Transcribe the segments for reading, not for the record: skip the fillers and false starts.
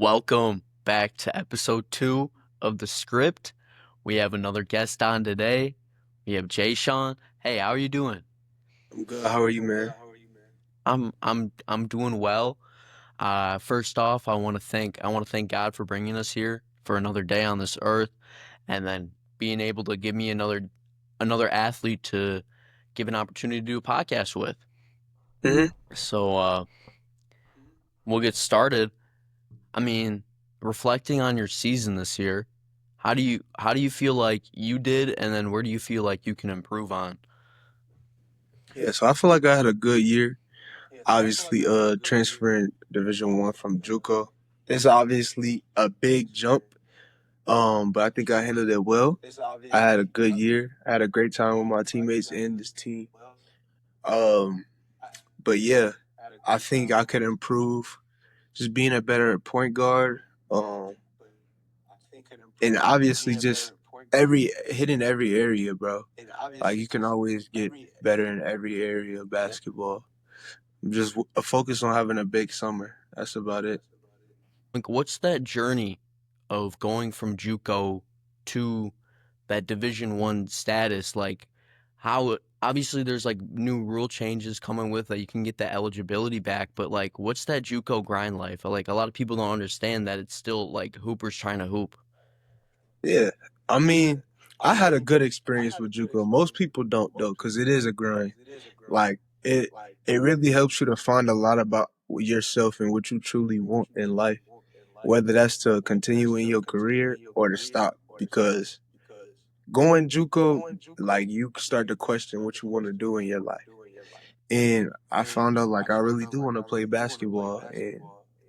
Welcome back to episode 2 of the script. We have another guest on today. We have Jaehshon. Hey, how are you doing? I'm good. How are you, man? I'm doing well. First off, I want to thank God for bringing us here for another day on this earth, and then being able to give me another athlete to give an opportunity to do a podcast with. hmm So we'll get started. I mean, reflecting on your season this year, how do you feel like you did, and then where do you feel like you can improve on? Yeah, so I feel like I had a good year. Obviously, transferring Division 1 from JUCO. It's obviously a big jump. But I think I handled it well. I had a good year. I had a great time with my teammates and this team. Um, but yeah, I think I could improve just being a better point guard. Um, and obviously just every hitting every area, bro. Like you can always get better in every area of basketball. Just a focus on having a big summer. That's about it. Like, what's that journey of going from JUCO to that Division 1 status? Like, obviously there's like new rule changes coming with that you can get the eligibility back, but like, what's that JUCO grind life? Like, a lot of people don't understand that it's still like hoopers trying to hoop. Yeah, I mean, I had a good experience with JUCO. Most people don't though, because it is a grind. Like it really helps you to find a lot about yourself and what you truly want in life, whether that's to continue in your career or to stop. Because going JUCO, like you start to question what you want to do in your life. And I found out like I really do want to play basketball, and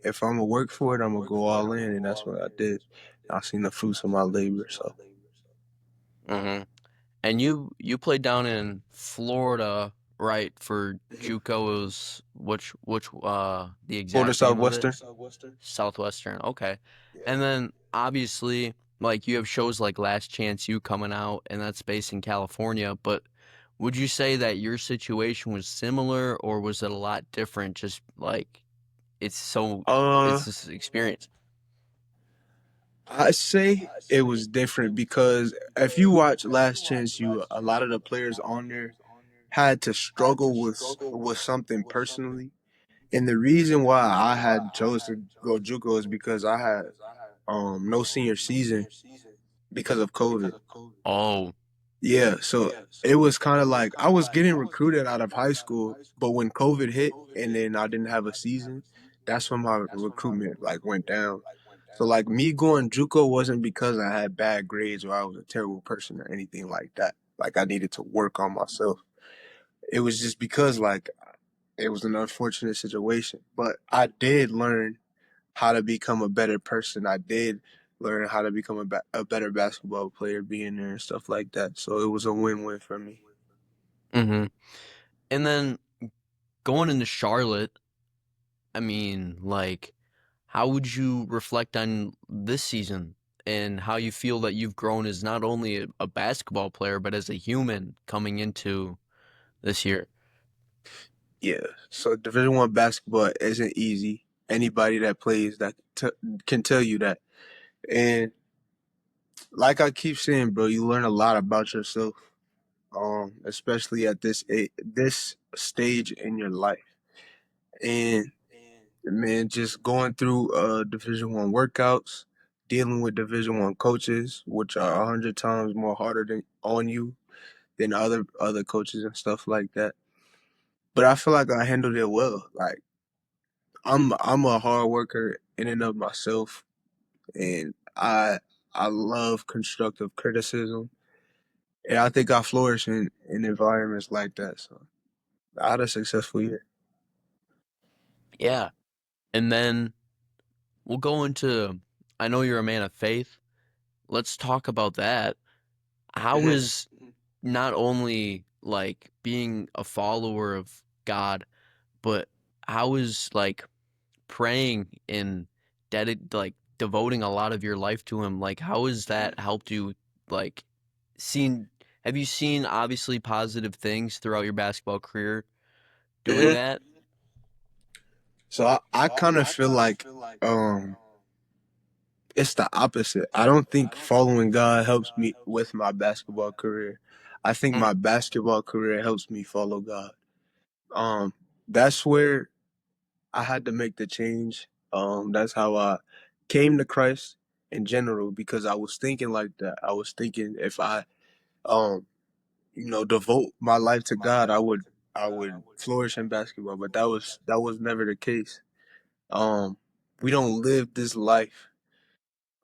if I'm gonna work for it, I'm gonna go all in, and that's what I did. I seen the fruits of my labor. So Hmm. And you played down in Florida, right? For Mhm. JUCO is which the Florida exact name of it? Southwestern. Southwestern. Okay. Yeah. And then obviously like you have shows like Last Chance U coming out and that's based in California, but would you say that your situation was similar or was it a lot different just like Uh, it's this experience? I say it was different because if you watch Last Chance U, a lot of the players on there had to struggle with something personally. And the reason why I had chose to go JUCO is because I had no senior season because of COVID. Oh. Yeah, so it was kind of like I was getting recruited out of high school, but when COVID hit and then I didn't have a season, that's when my recruitment like went down. So like me going JUCO wasn't because I had bad grades or I was a terrible person or anything like that. Like I needed to work on myself. It was just because like it was an unfortunate situation, but I did learn how to become a better person. I did learn how to become a better basketball player being there and stuff like that. So it was a win-win for me. Mhm. And then going into Charlotte, I mean, like, how would you reflect on this season and how you feel that you've grown as not only a basketball player, but as a human coming into this year? Yeah. So Division 1 basketball isn't easy. Anybody that plays that can tell you that. And like I keep saying, bro, you learn a lot about yourself, especially at this stage in your life. And man, just going through Division 1 workouts, dealing with Division 1 coaches, which are 100 times more harder than on you than other coaches and stuff like that. But I feel like I handled it well. Like I'm a hard worker in and of myself, and I love constructive criticism, and I think I flourish in environments like that. So I had a successful year. Yeah. And then we'll go into, I know you're a man of faith. Let's talk about that. How Mhm. is not only like being a follower of God, but how is like praying and like devoting a lot of your life to him, like how has that helped you, like seen have you seen obviously positive things throughout your basketball career doing Mhm. that? So I kind of feel like um It's the opposite. I don't think following God helps me with my basketball career. I think Mm. my basketball career helps me follow God. Um, that's where I had to make the change. That's how I came to Christ in general because I was thinking like that. I was thinking if I um devote my life to God, I would flourish in basketball. But that was never the case. Um, we don't live this life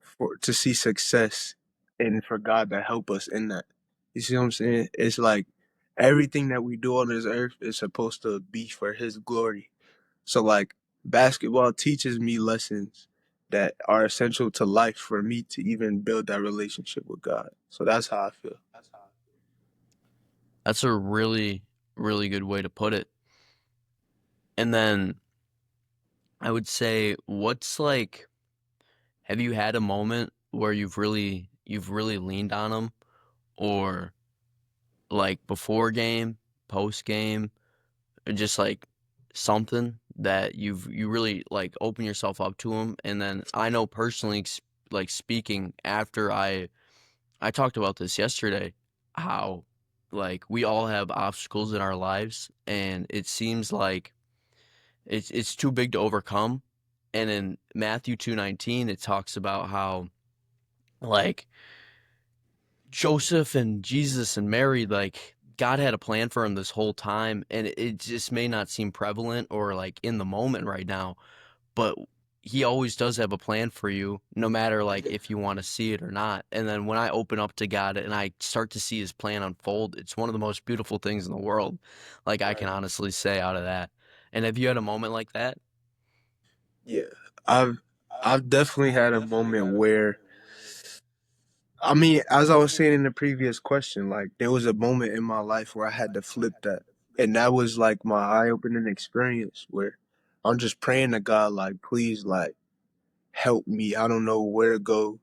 for to see success and for God to help us in that. You see what I'm saying? It's like everything that we do on this earth is supposed to be for His glory. So like basketball teaches me lessons that are essential to life for me to even build that relationship with God. So that's how I feel. That's a really, really good way to put it. And then I would say, what's like, have you had a moment where you've really leaned on them, or like before game, post game, or just like something that you really like open yourself up to them? And then I know personally, like speaking after I talked about this yesterday, how like we all have obstacles in our lives, and it seems like it's too big to overcome. And in Matthew 2:19, it talks about how like Joseph and Jesus and Mary, like God had a plan for him this whole time, and it just may not seem prevalent or like in the moment right now, but he always does have a plan for you, no matter like if you want to see it or not. And then when I open up to God and I start to see his plan unfold, it's one of the most beautiful things in the world. Like I can Right. honestly say out of that. And have you had a moment like that? Yeah. I've I've definitely had a moment where I mean, as I was saying in the previous question, like there was a moment in my life where I had to flip that. And that was like my eye-opening experience where I'm just praying to God like please like help me. I don't know where to go.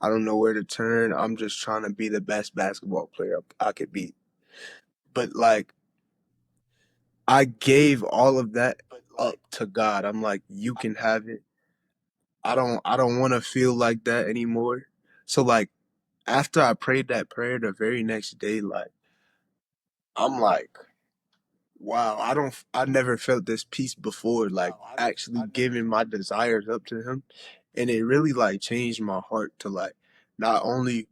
I don't know where to turn. I'm just trying to be the best basketball player I could be. But like I gave all of that up to God. I'm like, you can have it. I don't want to feel like that anymore. So like after I prayed that prayer the very next day, like I'm like, wow, I never felt this peace before, like actually giving my desires up to him. And it really like changed my heart to like not only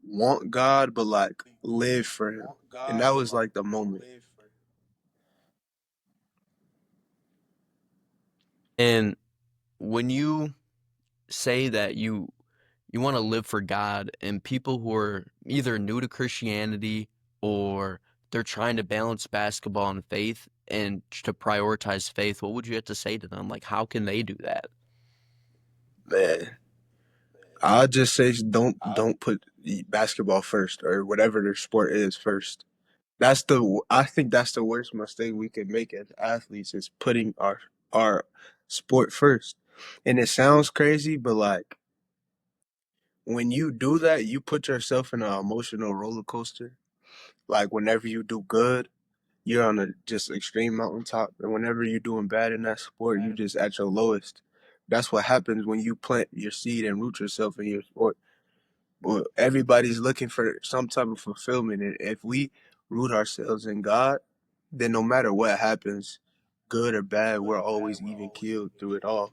want God, but like live for him. And that was like the moment. And when you say that you want to live for God, and people who are either new to Christianity or they're trying to balance basketball and faith and to prioritize faith, what would you have to say to them? Like, how can they do that? Man, I'll just say don't put basketball first or whatever their sport is first. I think that's the worst mistake we can make as athletes is putting our sport first. And it sounds crazy, but like when you do that, you put yourself in an emotional roller coaster. Like whenever you do good, you're on a just extreme mountaintop, and whenever you're doing bad in that sport, you just at your lowest. That's what happens when you plant your seed and root yourself in your sport. Well, everybody's looking for some type of fulfillment, and if we root ourselves in God, then no matter what happens, good or bad, we're always even keeled through it all,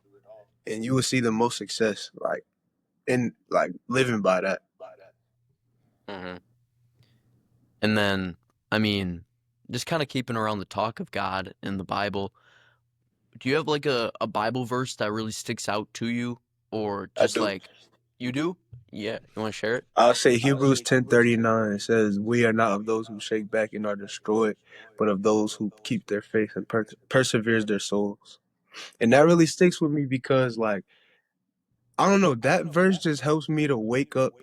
and you will see the most success, like in like living by that. Hmm. And then, I mean, just kind of keeping around the talk of God in the Bible, do you have like a Bible verse that really sticks out to you? Or I just do. like, you do? Yeah, you want to share it? I'll say Hebrews 10:39 says, "We are not of those who shake back and are destroyed, but of those who keep their faith and perseveres their souls." And that really sticks with me because, like, I don't know, that verse just helps me to wake up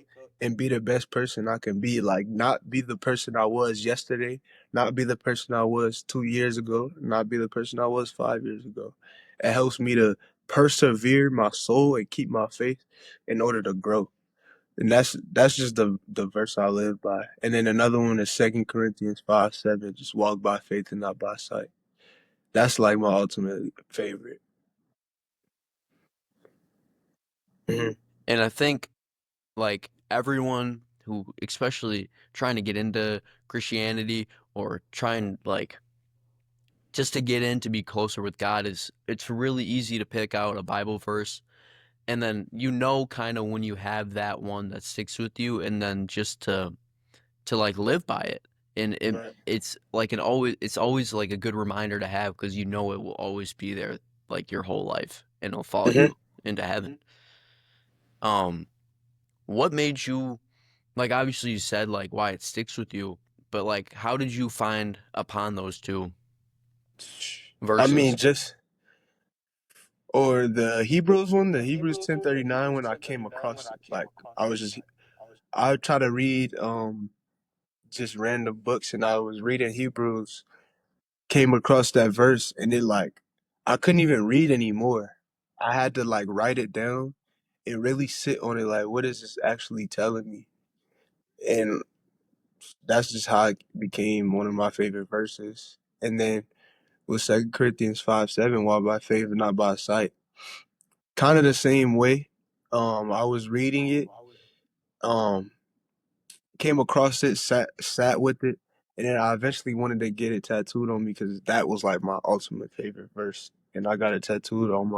and be the best person I can be. Like, not be the person I was yesterday, not be the person I was 2 years ago, not be the person I was 5 years ago. It helps me to persevere my soul and keep my faith in order to grow. And that's just the verse I live by. And then another one is 2 Corinthians 5:7, just walk by faith and not by sight. That's like my ultimate favorite. Mhm. And I think like everyone who, especially trying to get into Christianity or trying like just to get in to be closer with God is it's really easy to pick out a Bible verse and then kind of when you have that one that sticks with you and then just to like live by it. And Right. it's always like a good reminder to have because you know it will always be there like your whole life and it'll follow Hmm. you into heaven. Um, what made you like obviously you said like why it sticks with you, but like how did you find upon those two I mean, verses? just or the Hebrews one, the Hebrews 10:39. When I came across it, like I was just I try to read just random books, and I was reading Hebrews, came across that verse, and it like I couldn't even read anymore. I had to like write it down and really sit on it. Like, what is this actually telling me? And that's just how it became one of my favorite verses. And then with 2 Corinthians 5:7, walk by faith and not by sight. Kind of the same way. I was reading it, um, came across it, sat with it, and then I eventually wanted to get it tattooed on me because that was like my ultimate favorite verse, and I got it tattooed on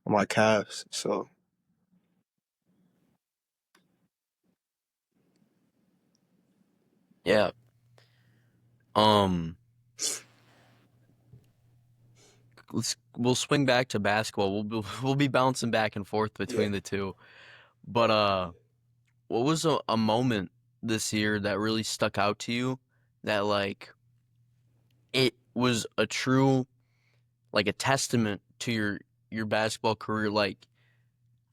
my calves. So Yeah. Um, we'll swing back to basketball. We'll be bouncing back and forth yeah. between the two. But what was a moment this year that really stuck out to you that like it was a true like a testament to your basketball career? Like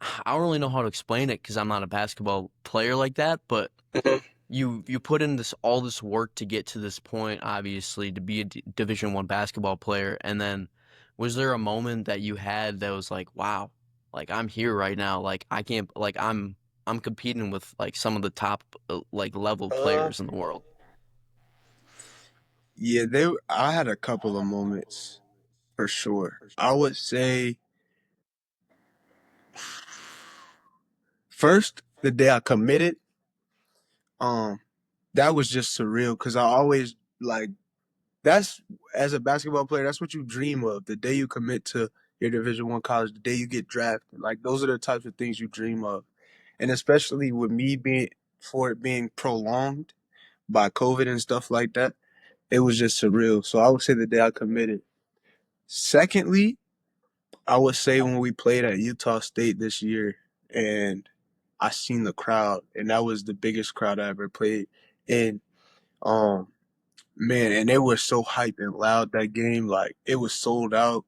I don't really know how to explain it because I'm not a basketball player like that, but Mhm. you put in this all this work to get to this point, obviously, to be a Division One basketball player, and then was there a moment that you had that was like, wow, like I'm here right now, like I can't, like I'm competing with like some of the top like level Uh, players in the world. yeah, I had a couple of moments for sure. I would say first the day I committed, um, that was just surreal because I always like that's as a basketball player, that's what you dream of. The day you commit to your Division 1 college, the day you get drafted. Like those are the types of things you dream of. And especially with me being for it being prolonged by COVID and stuff like that, it was just surreal. So I would say the day I committed. Secondly, I would say when we played at Utah State this year and I seen the crowd and that was the biggest crowd I ever played in. Um Man, and they were so hype and loud that game. Like it was sold out,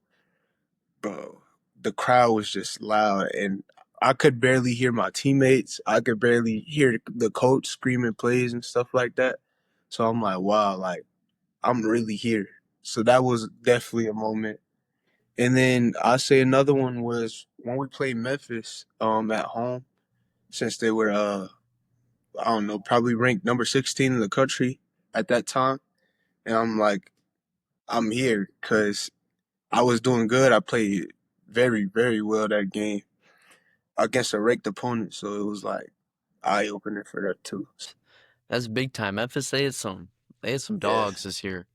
bro. The crowd was just loud, and I could barely hear my teammates. I could barely hear the coach screaming plays and stuff like that. So I'm like, wow, like I'm really here. So that was definitely a moment. And then I say another one was when we played Memphis at home, since they were I don't know, probably ranked number 16 in the country at that time. And I'm like, I'm here because I was doing good. I played very, very well that game against a ranked opponent. So it was like eye opening for that too. That's big time. Memphis, they had some Yeah. dogs this year.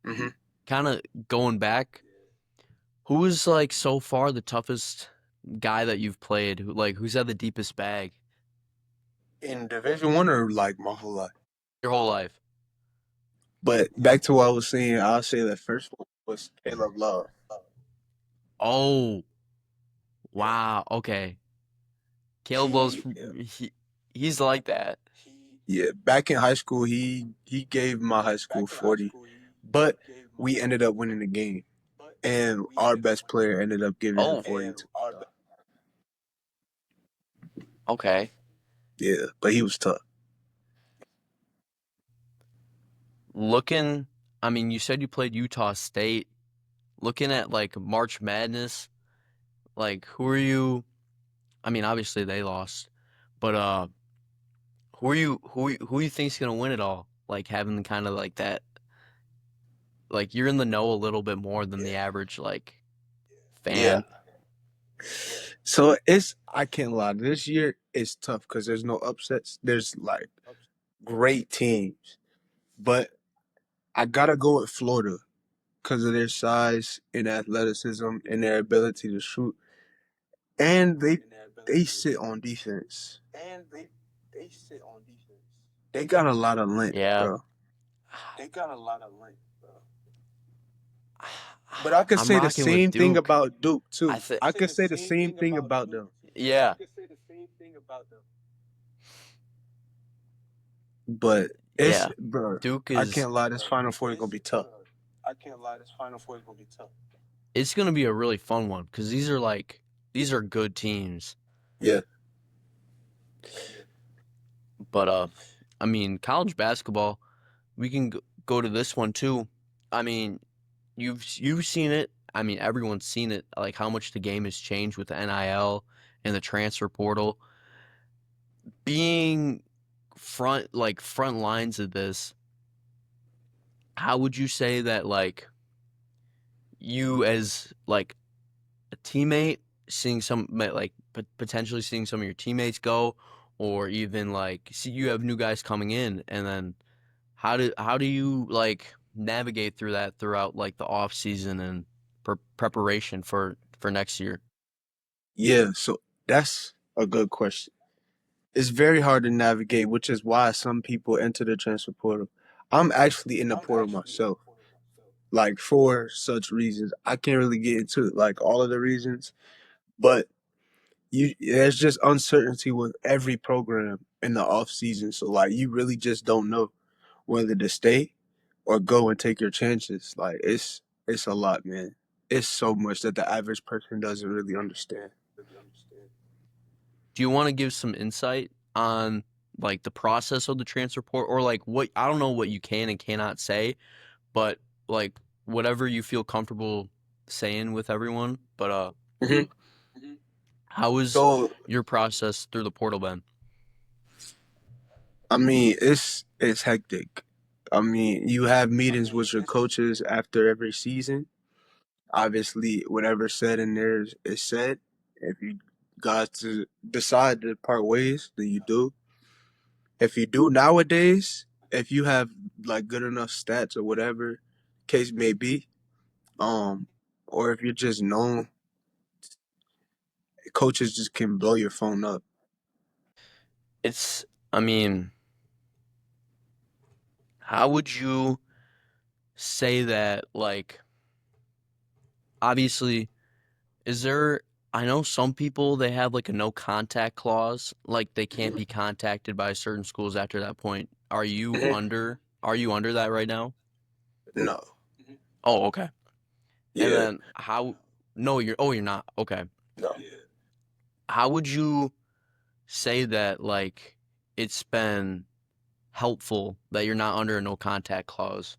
Hmm. Kind of going back, who is like so far the toughest guy that you've played? Who like who's had the deepest bag In Division 1 or like my whole life. your whole life? But back to what I was saying, I'll say that first one was Caleb Love. Oh, Yeah. wow. Okay. Caleb Lowe's Yeah. he's like that. Yeah. Back in high school, he gave my high school 40, but we ended up winning the game, and our best player ended up giving him Oh, 40 too. okay. Yeah, but he was tough. Looking, I mean, you said you played Utah State. Looking at like March Madness, like who are you? I mean, obviously they lost, but who you think's gonna win it all? Like having kind of like that, like you're in the know a little bit more than the Yeah. average like Yeah. fan. So I can't lie. This year is tough because there's no upsets. There's like great teams, but I gotta go with Florida because of their size and athleticism and their ability to shoot, and they sit on defense. They got a lot of length, Yeah. bro. But I could I'm say the rocking with same thing Duke. about Duke I too. think, I could say the same thing about them. yeah, But it's yeah. bro, Duke I is, can't lie. This Final Four is gonna be tough. it's going to be a really fun one because these are good teams. Yeah. But, I mean, college basketball, we can go to this one too. I mean, you've seen it. I mean, everyone's seen it, like how much the game has changed with the NIL and the transfer portal. Being front lines of this, how would you say that like you as like a teammate seeing potentially seeing some of your teammates go, or even like see you have new guys coming in, and then how do you like navigate through that throughout like the off season and preparation for next year? Yeah, so that's a good question. It's very hard to navigate, which is why some people enter the transfer portal. I'm actually in the portal myself, like for such reasons. I can't really get into like all of the reasons, but there's just uncertainty with every program in the off season. So like you really just don't know whether to stay or go and take your chances. Like it's a lot, man. It's so much that the average person doesn't really understand. Do you want to give some insight on like the process of the transfer port, or like what, I don't know what you can and cannot say, but like whatever you feel comfortable saying with everyone. But Mhm. how was So your process through the portal been? I mean, it's hectic. I mean, you have meetings with your coaches after every season. Obviously, whatever's said in there is said. If you got to decide to part ways, then you do. If you do nowadays, if you have like good enough stats or whatever case may be, um, or if you're just known, coaches just can blow your phone up. It's, I mean, how would you say that like obviously is there, I know some people they have like a no contact clause, like they can't be contacted by certain schools after that point. Mhm. Are you under that right now? No. Oh, okay. And Yeah. then how, no, you're not. Okay. No. How would you say that like it's been helpful that you're not under a no contact clause?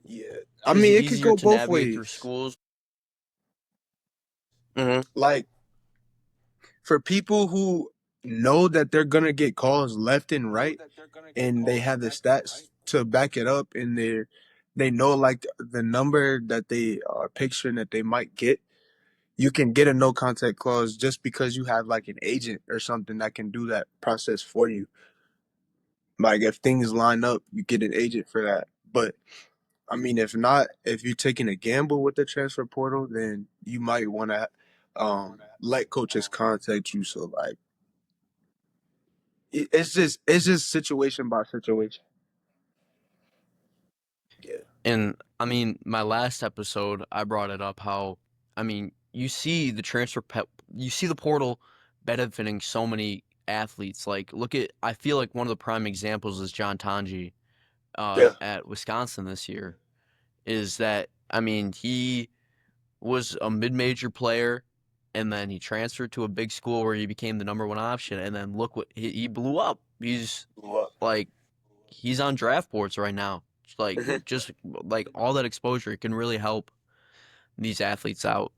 Yeah. I Is it mean, it could easier go to both navigate through ways. schools? Hmm. Like for people who know that they're gonna get calls left and right, and they have the stats to back it up, and they know like the number that they are picturing that they might get. You can get a no contact clause just because you have like an agent or something that can do that process for you. Like if things line up, you get an agent for that. But I mean, if not, if you're taking a gamble with the transfer portal, then you might want to let coaches contact you. So like, it's just situation by situation. Yeah. And I mean, my last episode, I brought it up how, I mean, you see the portal benefiting so many athletes. Like, look at, I feel like one of the prime examples is John Tanji Yeah. at Wisconsin this year. Is that, I mean, he was a mid-major player, and then he transferred to a big school where he became the number one option, and then look what he blew up. Like he's on draft boards right now. Like Mhm. just like all that exposure can really help these athletes out.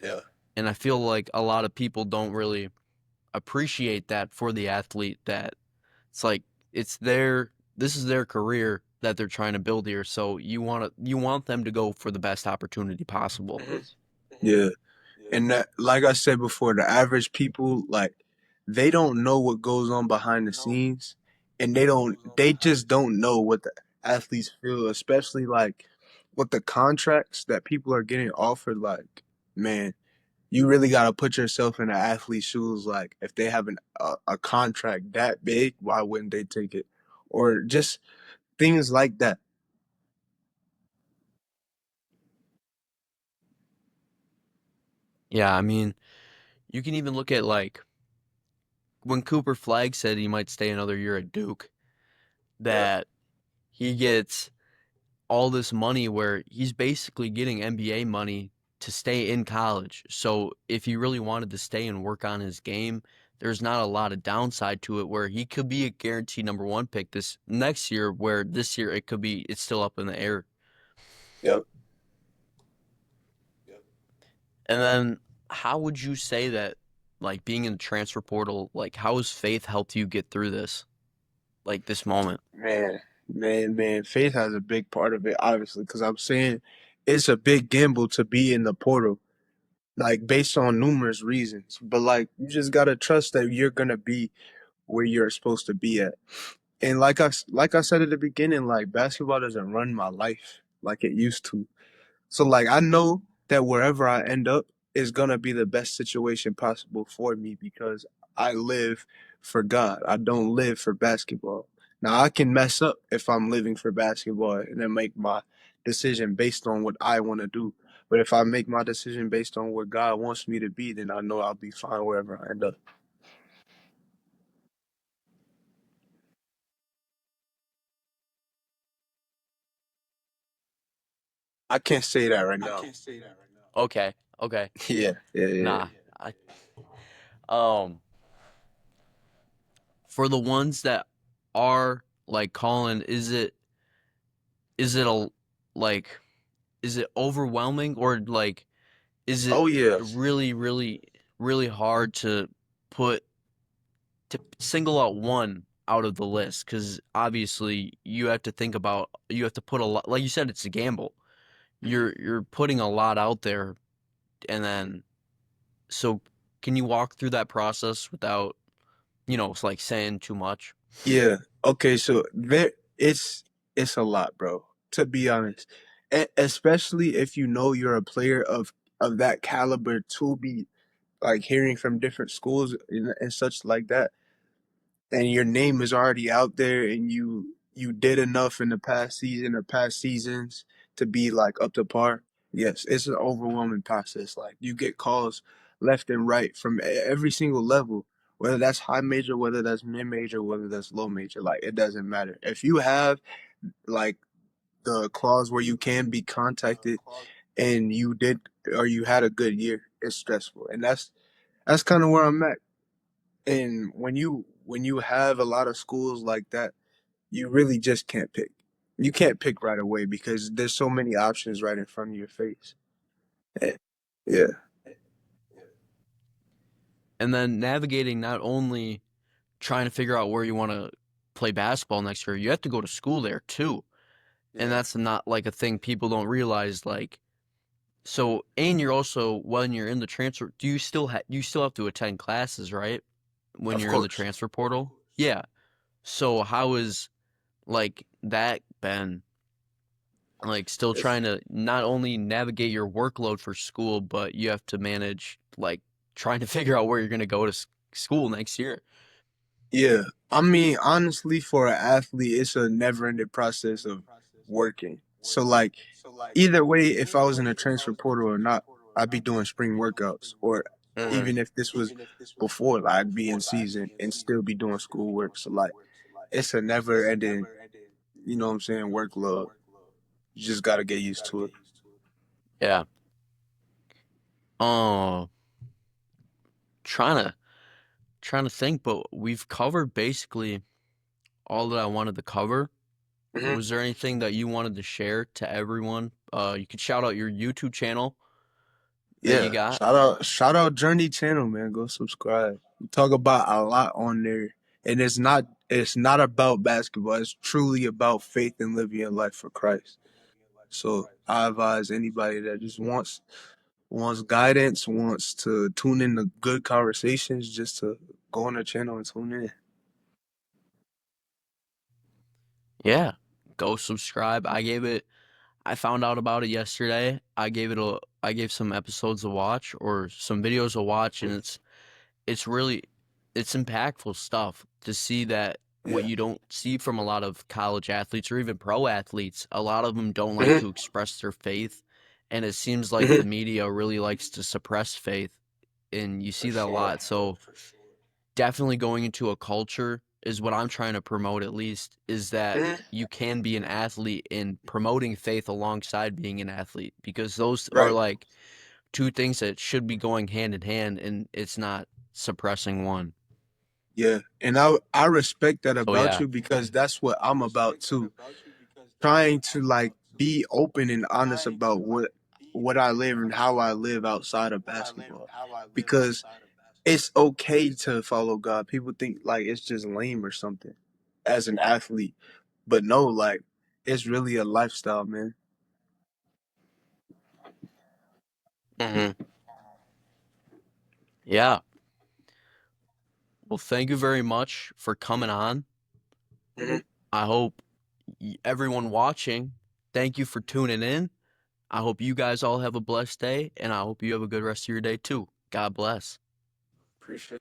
Yeah. And I feel like a lot of people don't really appreciate that for the athlete, that it's like it's their, this is their career that they're trying to build here. So you want them to go for the best opportunity possible. Mhm. Yeah. And that, like I said before, the average people, like, they don't know what goes on behind the scenes, and they just don't know what the athletes feel, especially like with the contracts that people are getting offered. Like, man, you really got to put yourself in an athlete's shoes. Like, if they have a contract that big, why wouldn't they take it? Or just things like that. Yeah, I mean, you can even look at like when Cooper Flagg said he might stay another year at Duke, Yeah. that he gets all this money where he's basically getting NBA money to stay in college. So if he really wanted to stay and work on his game, there's not a lot of downside to it where he could be a guaranteed number one pick this next year, where this year it's still up in the air. Yep. And then how would you say that like being in the transfer portal, like how has faith helped you get through this? Like this moment? Man. Faith has a big part of it, obviously, because I'm saying it's a big gamble to be in the portal, like based on numerous reasons. But like, you just gotta trust that you're gonna be where you're supposed to be at. And like I said at the beginning, like basketball doesn't run my life like it used to. So like I know that wherever I end up is gonna be the best situation possible for me because I live for God. I don't live for basketball. Now I can mess up if I'm living for basketball and then make my decision based on what I want to do. But if I make my decision based on what God wants me to be, then I know I'll be fine wherever I end up. I can't say that right now. Okay, okay. Yeah. Nah. I um for the ones that are like Colin, is it a like is it overwhelming or like is it Oh yeah. really really hard to put to single out one out of the list, because obviously you have to think about, you have to put a lot, like you said, it's a gamble. You're putting a lot out there, and then so can you walk through that process without, it's like saying too much? Yeah. Okay. So there, it's a lot, bro. To be honest, especially if you know you're a player of that caliber to be like hearing from different schools and such like that, and your name is already out there, and you did enough in the past season or past seasons to be like up to par. Yes, it's an overwhelming process. Like you get calls left and right from every single level, whether that's high major, whether that's mid major, whether that's low major. Like it doesn't matter. If you have like the clause where you can be contacted and you did or you had a good year, it's stressful, and that's kind of where I'm at. And when you have a lot of schools like that, you really just can't pick. You can't pick right away because there's so many options right in front of your face. Eh, Yeah, And then navigating not only trying to figure out where you want to play basketball next year, you have to go to school there too. And yeah, that's not like a thing people don't realize. Like, so, and you're also, when you're in the transfer, do you still have to attend classes, right? When of you're in the course. transfer portal? Yeah. So how is like that been, like still It's, trying to not only navigate your workload for school, but you have to manage like trying to figure out where you're going to go to school next year. yeah, I mean, honestly, for an athlete, it's a never-ending process of working. So, like, either way, if I was in a transfer portal or not, I'd be doing spring workouts. Or Hmm. even if this was before, like, I'd be in season and still be doing schoolwork. So, like, it's a never-ending, you know what I'm saying, workload. You just got to get used to it. Yeah. Oh, trying to trying to think, but we've covered basically all that I wanted to cover. hmm Was there anything that you wanted to share to everyone? You could shout out your YouTube channel that you Yeah, got. shout out Journey Channel, man. Go subscribe. We talk about a lot on there, and it's not about basketball. It's truly about faith and living your life for Christ. So I advise anybody that just wants wants guidance, wants to tune in to good conversations, just to go on the channel and tune in. Yeah, go subscribe. I found out about it yesterday. I gave some episodes a watch or some videos a watch, and it's really it's impactful stuff to see that what Yeah. you don't see from a lot of college athletes or even pro athletes. A lot of them don't like Hmm. to express their faith, and it seems like Hmm. the media really likes to suppress faith, and you For see that a sure. lot. So definitely going into a culture is what I'm trying to promote, at least, is that Hmm. you can be an athlete and promoting faith alongside being an athlete, because those are Right. like two things that should be going hand in hand, and it's not suppressing one. Yeah. And I respect that So about yeah. you because that's what I'm about too. Trying to like be open and honest about what I live and how I live outside of basketball. Because it's okay to follow God. People think like it's just lame or something as an athlete. But no, like it's really a lifestyle, man. Hmm. Yeah. Well, thank you very much for coming on. Mhm. I hope everyone watching, thank you for tuning in. I hope you guys all have a blessed day, and I hope you have a good rest of your day too. God bless. Appreciate